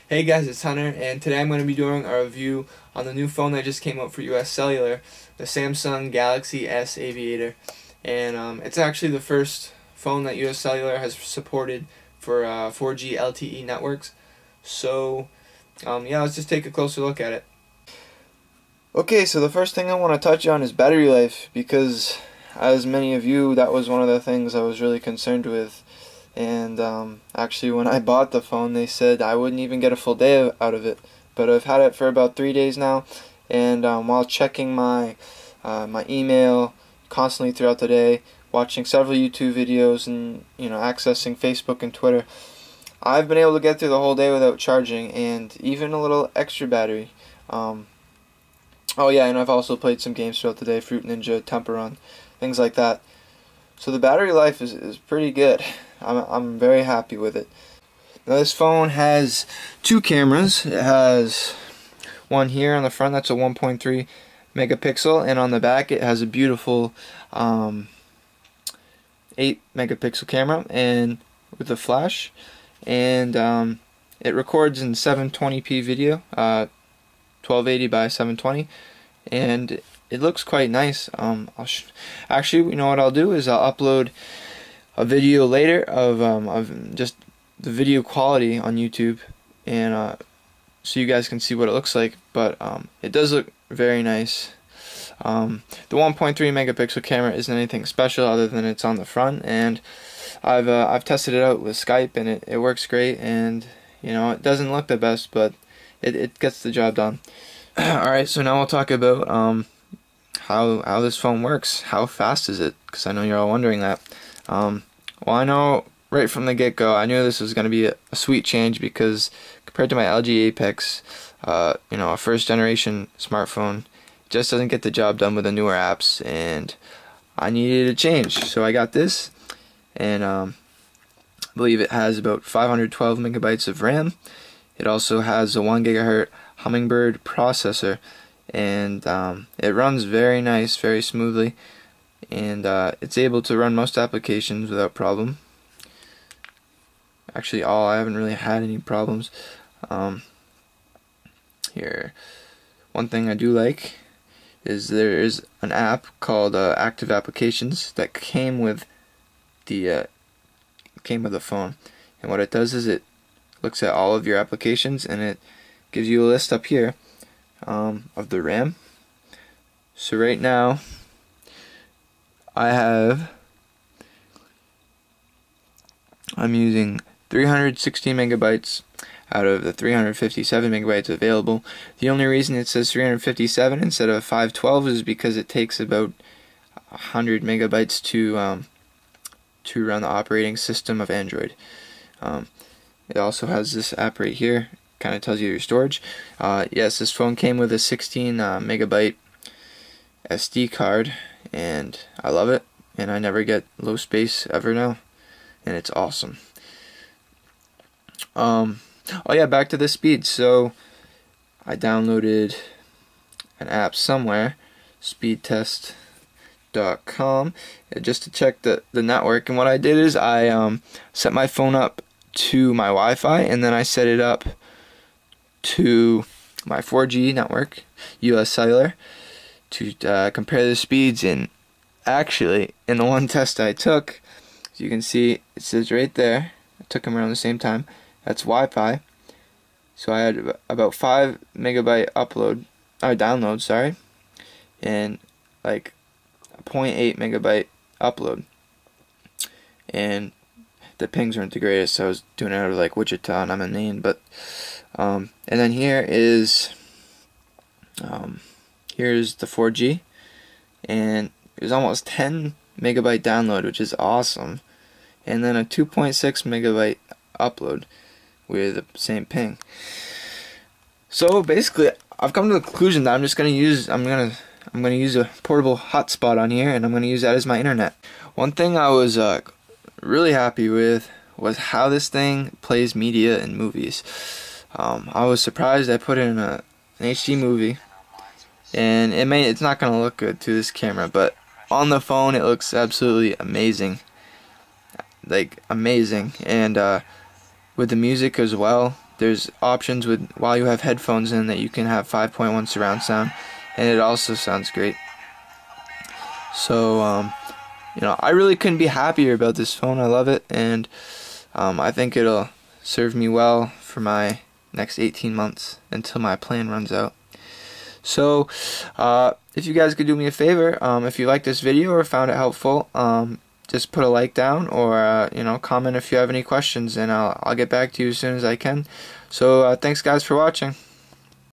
Hey guys, it's Hunter, and today I'm going to be doing a review on the new phone that just came out for US Cellular, the Samsung Galaxy S Aviator. And it's actually the first phone that US Cellular has supported for 4G LTE networks. So, yeah, let's just take a closer look at it. Okay, so the first thing I want to touch on is battery life, because as many of you, that was one of the things I was really concerned with. And actually, when I bought the phone, they said I wouldn't even get a full day out of it. But I've had it for about 3 days now, and while checking my email constantly throughout the day, watching several YouTube videos, and accessing Facebook and Twitter, I've been able to get through the whole day without charging, and even a little extra battery. Oh yeah, and I've also played some games throughout the day, Fruit Ninja, Temple Run, things like that. So the battery life is pretty good. I'm very happy with it. Now this phone has 2 cameras. It has one here on the front, that's a 1.3 megapixel, and on the back it has a beautiful 8 megapixel camera and with a flash, and it records in 720p video, 1280 by 720, and it looks quite nice. Actually, you know what I'll do is I'll upload a video later of just the video quality on YouTube, and so you guys can see what it looks like. But it does look very nice. The 1.3 megapixel camera isn't anything special other than it's on the front, and I've tested it out with Skype, and it works great. And it doesn't look the best, but it gets the job done. Alright, so now we'll talk about how this phone works. How fast is it? Because I know you're all wondering that. Well, I know right from the get-go, I knew this was going to be a sweet change, because compared to my LG Apex, a first-generation smartphone just doesn't get the job done with the newer apps, and I needed a change. So I got this, and I believe it has about 512 megabytes of RAM. It also has a 1 gigahertz Hummingbird Processor, and it runs very nice, very smoothly, and it's able to run most applications without problem. Actually, I haven't really had any problems. Here, one thing I do like is there is an app called Active Applications that came with the phone, and what it does is it looks at all of your applications, and it gives you a list up here of the RAM. So right now I'm using 360 megabytes out of the 357 megabytes available. The only reason it says 357 instead of 512 is because it takes about 100 megabytes to run the operating system of Android. It also has this app right here, kind of tells you your storage. Yes, this phone came with a 16 megabyte SD card, and I love it, and I never get low space ever now, and it's awesome. Oh yeah, back to the speed. So I downloaded an app somewhere, speedtest.com, just to check the network, and what I did is I set my phone up to my Wi-Fi, and then I set it up to my 4G network, US Cellular, to compare the speeds. And actually, in the one test I took, as you can see, it says right there, I took them around the same time, that's Wi-Fi. So I had about 5 megabyte download, sorry, and like a 0.8 megabyte upload. And the pings weren't the greatest, so I was doing it out of like Wichita, and I'm in Maine. But and then here's the 4G, and it was almost 10 megabyte download, which is awesome, and then a 2.6 megabyte upload with the same ping. So basically, I've come to the conclusion that I'm gonna use a portable hotspot on here, and I'm gonna use that as my internet. One thing I was really happy with was how this thing plays media and movies. I was surprised I put in an HD movie, and it's not gonna look good to this camera, but on the phone it looks absolutely amazing, like amazing. And with the music as well, there's options with while you have headphones in that you can have 5.1 surround sound, and it also sounds great. So you know, I really couldn't be happier about this phone. I love it, and I think it'll serve me well for my next 18 months until my plan runs out. So if you guys could do me a favor, if you liked this video or found it helpful, just put a like down, or you know, comment if you have any questions, and I'll get back to you as soon as I can. So thanks guys for watching.